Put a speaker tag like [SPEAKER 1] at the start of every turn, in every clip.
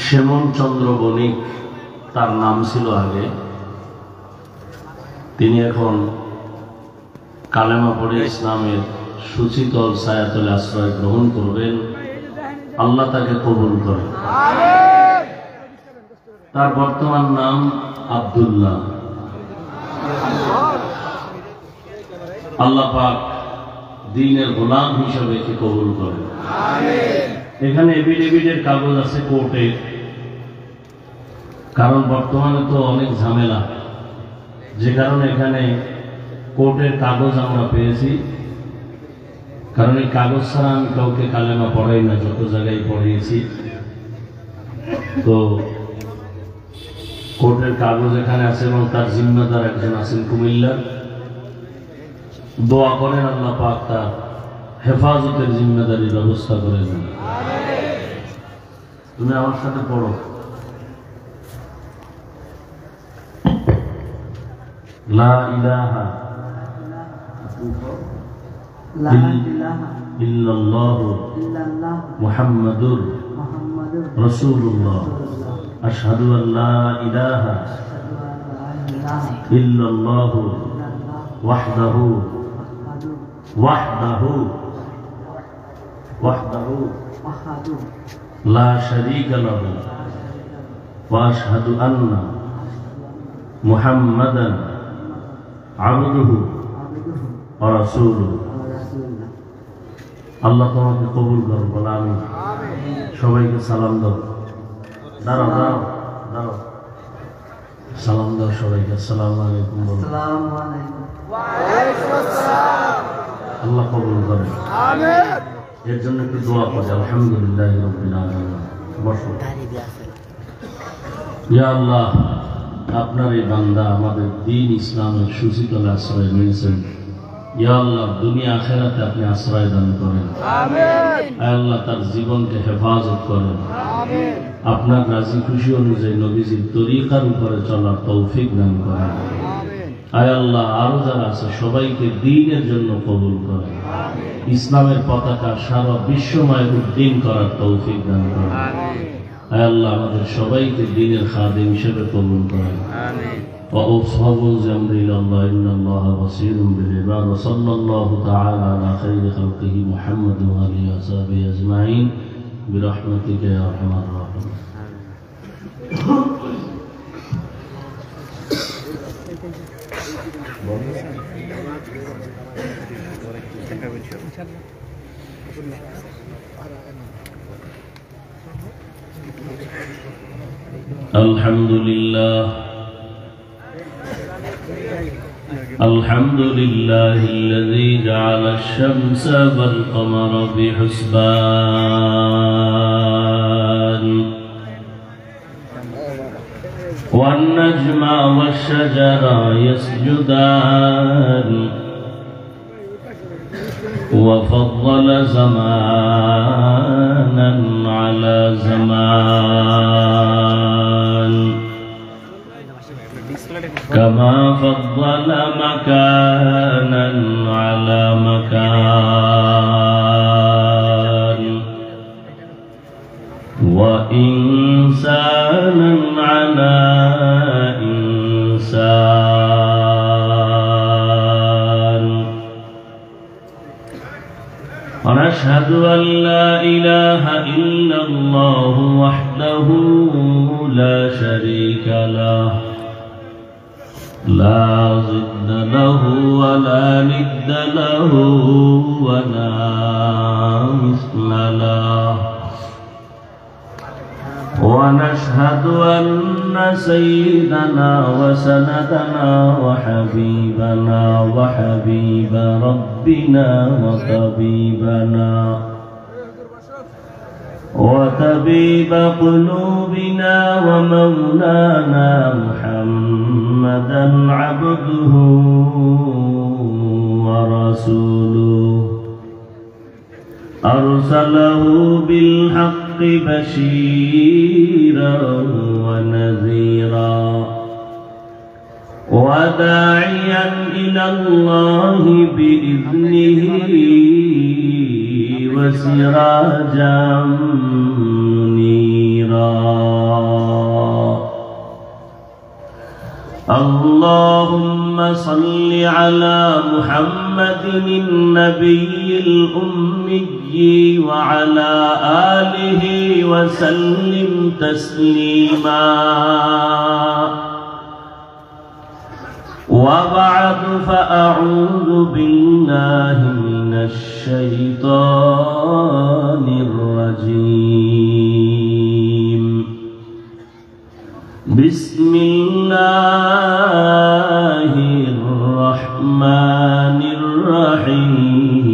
[SPEAKER 1] শ্যামল চন্দ্র বণিক তার নাম ছিল আগে। তিনি এখন কালেমা পড়ে ইসলামের সুচিতল ছায়াতলে আশ্রয় গ্রহণ করবেন। আল্লাহ তাকে কবুল করেন। তার বর্তমান নাম আব্দুল্লাহ। আল্লাহ পাক দ্বীনের গোলাম হিসেবে একে কবুল করেন। এখানে এফিডেভিটের কাগজ আছে কোর্টে, কারণ বর্তমানে তো অনেক ঝামেলা, যে কারণে এখানে কোর্টের কাগজ আমরা পেয়েছি। কারণ এই কাগজ ছাড়া আমি কাউকে কালেমা পড়াই না, যত জায়গায় পড়িয়েছি। তো কোর্টের কাগজ এখানে আছে এবং তার জিম্মাদার একজন আছেন কুমিল্লার। দোয়া করেন আল্লাহ পাক তার হেফাজতের জিম্মাদারির ব্যবস্থা করে দেন। তুমি আমার সাথে পড়ো। লা ইলাহা ইল্লাল্লাহু মুহাম্মাদুর রাসূলুল্লাহ আশহাদু আল্লা ইলাহা ইল্লাল্লাহু ওয়াহদাহু লা শারীকা লাহু ওয়া আশহাদু আন্না মুহাম্মাদান আবদুহু ওয়া রাসূলুহু। আল্লাহ তোমাকে কবুল করুন, বলে আমিন। সবাইকে সালাম দাও। দাঁড়াও দাঁড়াও দাঁড়াও, সালাম দাও সবাইকে। আসসালামু আলাইকুম বলো। আল্লাহ কবুল করেন। এর জন্য একটু দোয়া করে। আলহামদুলিল্লাহ রাব্বিল আলামিন। বসো। ইয়া আল্লাহ, আপনার এই বান্দা আমাদের দ্বীন ইসলামের সুচিতলে আশ্রয় নিয়েছেন। ইয়া আল্লাহ, দুনিয়া আখিরাতে আপনি আশ্রয় দান করেন। আমিন। আল্লাহ তার জীবনকে হেফাজত করেন। আমিন। আপনার রাজি খুশি অনুযায়ী নবীজির তরিকার উপরে চলার তৌফিক দান করেন। আমিন। আয় আল্লাহ, আরো যারা আছে সবাইকে দ্বীনের জন্য কবুল করেন। আমিন। ইসলামের পতাকা সারা বিশ্বময় উদ্দিন করার তৌফিক দান করেন। আমিন। আয় আল্লাহ, আমাদের সবাইকে দ্বীনের খাদিম হিসেবে কবুল করেন। আমিন। وأوصوا الأمر إلى الله إن الله بصير بالعباد وصلى الله تعالى على خير خلقه محمد وآله وصحبه أجمعين برحمتك يا أرحم الراحمين. الحمد لله الحمد لله الذي جعل الشمس والقمر بحسبان والنجم والشجر يسجدان وفضل زمانا على زمان كما فضل مكانا على مكان وإنسانا على إنسان ونشهد أن لا إله إلا الله وحده لا شريك له لا ضد له ولا ند له ولا مثل له ونشهد أن سيدنا وسندنا وحبيبنا وحبيب ربنا وطبيبنا وطبيب قلوبنا ومولانا محمدا عبده ورسوله أرسله بالحق بشيرا ونذيرا وداعيا إلى الله بإذنه وسراجا منيرا صل على محمد النبي الأمي وعلى آله وسلم تسليما وبعد فأعوذ بالله من الشيطان الرجيم بسم الله الرحمن الرحيم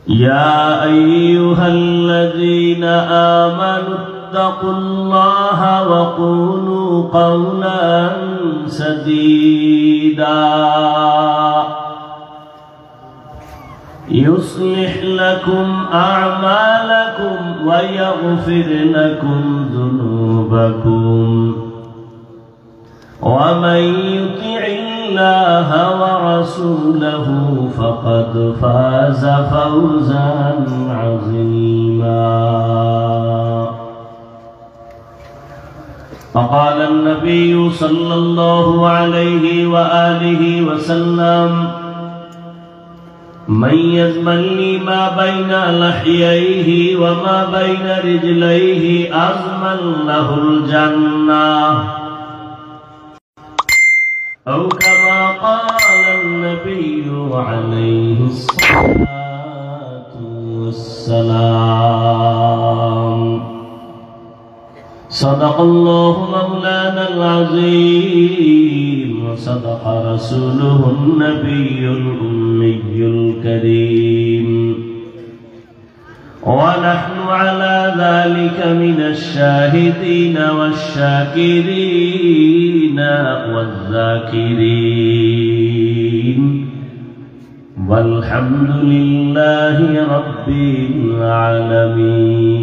[SPEAKER 1] يا أيها الذين آمنوا اتقوا الله وقولوا قولا سديدا يصلح لكم أعمالكم ويغفر لكم ذنوبكم ومن يطع الله ورسوله فقد فاز فوزا عظيما فقال النبي صلى الله عليه وآله وسلم من يضمن لي ما بين لحييه وما بين رجليه أضمن له الجنة أو كما قال النبي عليه الصلاة والسلام صدق الله مولانا العظيم وصدق رسوله النبي الأمي الكريم ونحن على ذلك من الشاهدين والشاكرين والذاكرين والحمد لله رب العالمين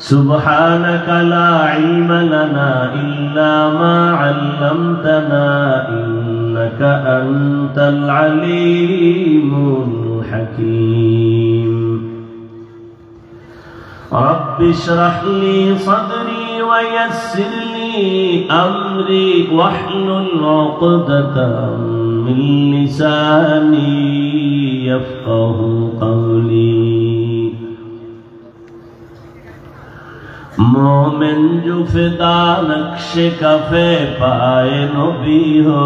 [SPEAKER 1] سبحانك لا علم لنا إلا ما علمتنا إنك أنت العليم الحكيم رب اشرح لي صدري ويسر لي أمري واحلل عقدة من لساني يفقه قولي मोमिन जो फिदा नक्श कफे पाए नबी हो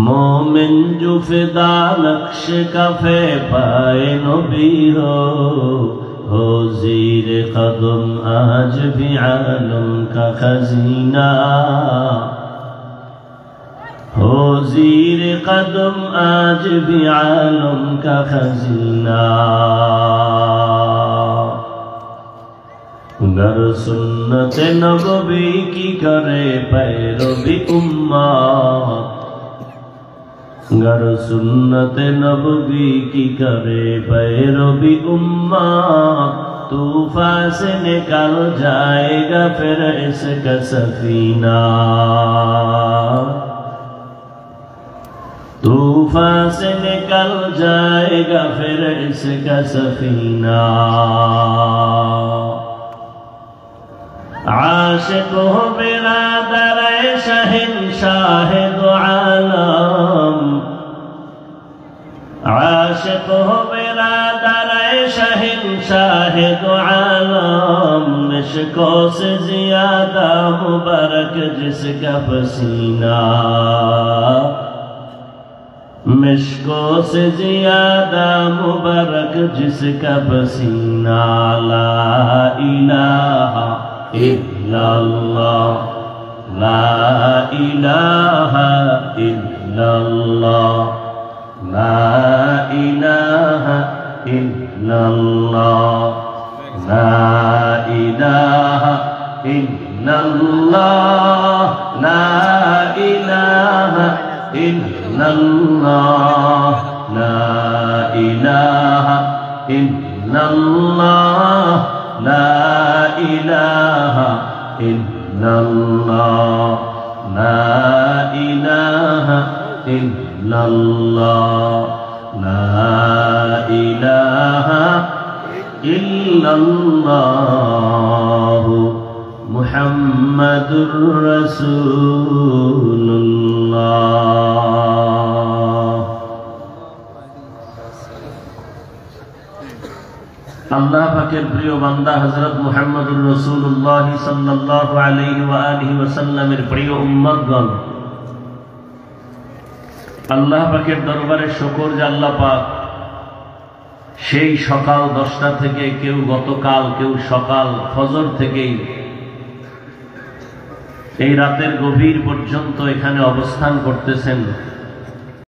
[SPEAKER 1] मोमिन जो फिदा नक्श कफे पाए नबी हो ज़ीर कदम आज भी आलम का खजीना हो ज़ीर कदम आज भी आलम का खजीना गर सुन्नत नबवी की करे पैरवी उम्मत गर सुन्नत नबवी की करे पैरवी उम्मत तूफान से निकल जाएगा फिर इसका सफीना तूफान से निकल जाएगा फिर इसका सफीना आशिक हो बिरादर शहंशाह दो आलम आशिक हो बिरादर शहंशाह दो आलम मिश्कों से ज्यादा मुबारक जिसका पसीना मिश्कों से ज्यादा मुबारक जिसका पसीना ला इलाहा इल्लल्लाह ला इलाहा इल्लल्लाह ला इलाहा इल्लल्लाह ला इलाहा इल्लल्लाह ला इलाहा इल्लल्लाह ला इलाहा इल्लल्लाह ला इलाहा इल्लल्लाह ला इलाहा इल्लल्लाह লা ইলাহা ইল্লাল্লাহু মুহাম্মাদুর রাসূলুল্লাহ। আল্লাহ পাকের প্রিয় বান্দা হযরত মুহাম্মদুর রাসূলুল্লাহ সাল্লাল্লাহু আলাইহি ওয়া আলিহি ওয়াসাল্লামের প্রিয় উম্মতগণ, আল্লাহ পাকের দরবারে শুকর যে আল্লাহ পাক সেই সকাল 10টা থেকে, কেউ গতকাল, কেউ সকাল ফজর থেকেই এই রাতের গভীর পর্যন্ত এখানে অবস্থান করতেছেন।